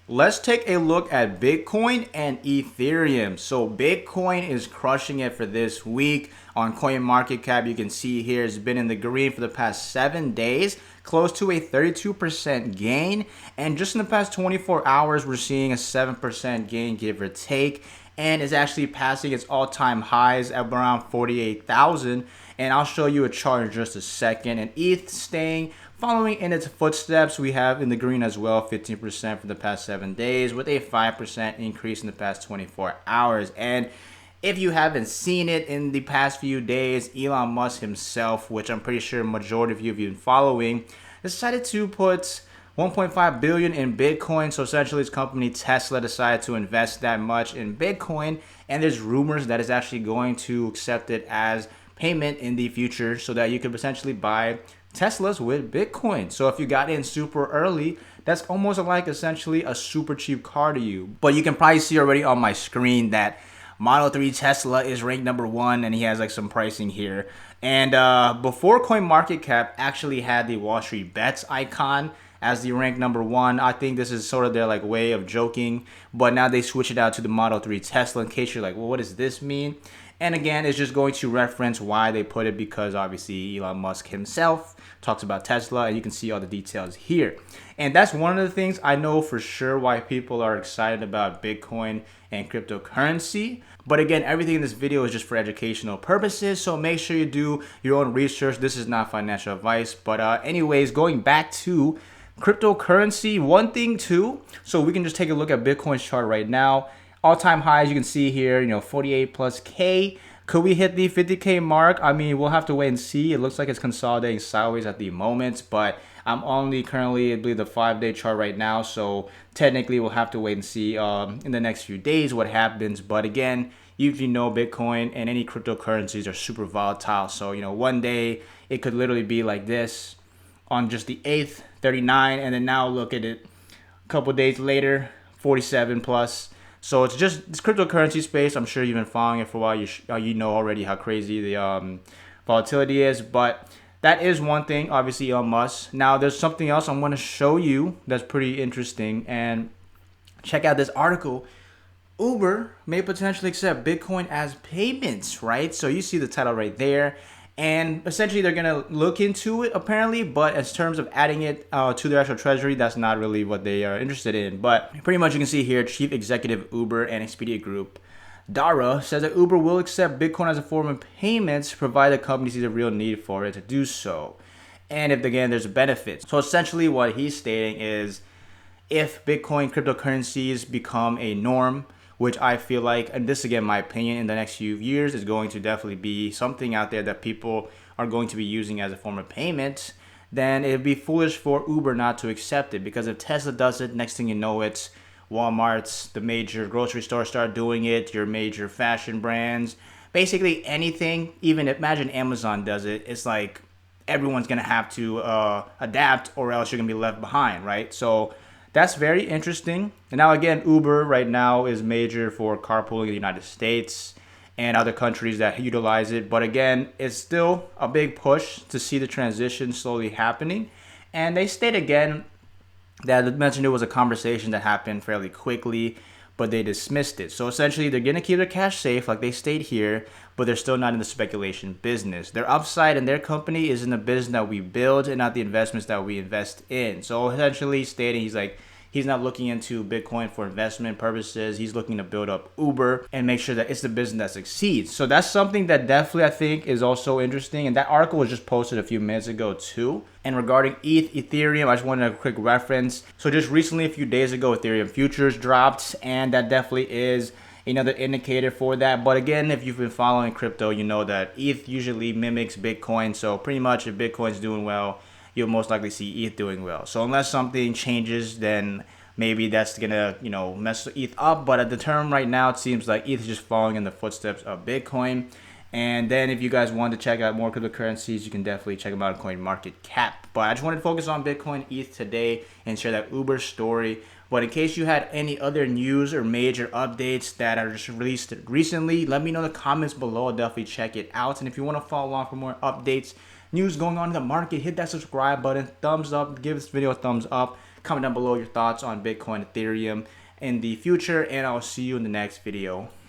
Let's take a look at Bitcoin and Ethereum. So Bitcoin is crushing it for this week. On CoinMarketCap, you can see here it's been in the green for the past 7 days, close to a 32% gain. And just in the past 24 hours, we're seeing a 7% gain, give or take. And it's actually passing its all-time highs at around 48,000. And I'll show you a chart in just a second. And ETH staying following in its footsteps. We have in the green as well, 15% for the past 7 days with a 5% increase in the past 24 hours. And if you haven't seen it in the past few days, Elon Musk himself, which I'm pretty sure majority of you have been following, decided to put 1.5 billion in Bitcoin. So essentially his company Tesla decided to invest that much in Bitcoin, and there's rumors that it's actually going to accept it as payment in the future so that you could potentially buy Teslas with Bitcoin. So if you got in super early, that's almost like essentially a super cheap car to you. But you can probably see already on my screen that Model 3 Tesla is ranked #1, and he has like some pricing here. And before CoinMarketCap actually had the Wall Street Bets icon as the rank #1. I think this is sort of their like way of joking, but now they switch it out to the Model 3 Tesla in case you're like, well, what does this mean? And again, it's just going to reference why they put it, because obviously Elon Musk himself talks about Tesla, and you can see all the details here. And that's one of the things I know for sure why people are excited about Bitcoin and cryptocurrency. But again, everything in this video is just for educational purposes, so make sure you do your own research. This is not financial advice. But anyways, going back to cryptocurrency, one thing too, so we can just take a look at Bitcoin's chart right now. All-time highs, you can see here, 48 plus K. Could we hit the 50K mark? I mean, we'll have to wait and see. It looks like it's consolidating sideways at the moment, but I'm only currently, I believe, the 5-day chart right now. So technically, we'll have to wait and see in the next few days what happens. But again, you know Bitcoin and any cryptocurrencies are super volatile. So, one day it could literally be like this on just the 8th, 39, and then now look at it a couple days later, 47 plus. So it's just this cryptocurrency space. I'm sure you've been following it for a while. You know already how crazy the volatility is. But that is one thing, obviously, Elon Musk. Now, there's something else I'm going to show you that's pretty interesting. And check out this article. Uber may potentially accept Bitcoin as payments, right? So you see the title right there. And essentially, they're going to look into it, apparently. But in terms of adding it to their actual treasury, that's not really what they are interested in. But pretty much you can see here, Chief Executive Uber and Expedia Group, Dara, says that Uber will accept Bitcoin as a form of payments, provided the company sees a real need for it to do so. And if, again, there's a benefit. So essentially what he's stating is if Bitcoin cryptocurrencies become a norm, which I feel like, and this again, my opinion, in the next few years is going to definitely be something out there that people are going to be using as a form of payment, then it'd be foolish for Uber not to accept it. Because if Tesla does it, next thing you know, it's Walmart's, the major grocery stores start doing it, your major fashion brands, basically anything. Even imagine Amazon does it. It's like everyone's going to have to adapt, or else you're going to be left behind, right? So that's very interesting. And now again, Uber right now is major for carpooling in the United States and other countries that utilize it. But again, it's still a big push to see the transition slowly happening. And they state again that they mentioned it was a conversation that happened fairly quickly, but they dismissed it. So essentially, they're going to keep their cash safe, like they state here, but they're still not in the speculation business. Their upside in their company is in the business that we build and not the investments that we invest in. So essentially stating he's not looking into Bitcoin for investment purposes. He's looking to build up Uber and make sure that it's the business that succeeds. So that's something that definitely I think is also interesting. And that article was just posted a few minutes ago too. And regarding Ethereum, I just wanted a quick reference. So just recently, a few days ago, Ethereum futures dropped, and that definitely is another indicator for that. But again, if you've been following crypto, you know that ETH usually mimics Bitcoin. So pretty much if Bitcoin's doing well, you'll most likely see ETH doing well. So unless something changes, then maybe that's gonna, mess ETH up. But at the term right now, it seems like ETH is just following in the footsteps of Bitcoin. And then if you guys want to check out more cryptocurrencies, you can definitely check them out on CoinMarketCap. But I just wanted to focus on Bitcoin, ETH today and share that Uber story. But in case you had any other news or major updates that are just released recently, let me know in the comments below. I'll definitely check it out. And if you want to follow along for more updates, news going on in the market, hit that subscribe button, thumbs up, give this video a thumbs up. Comment down below your thoughts on Bitcoin, Ethereum in the future, and I'll see you in the next video.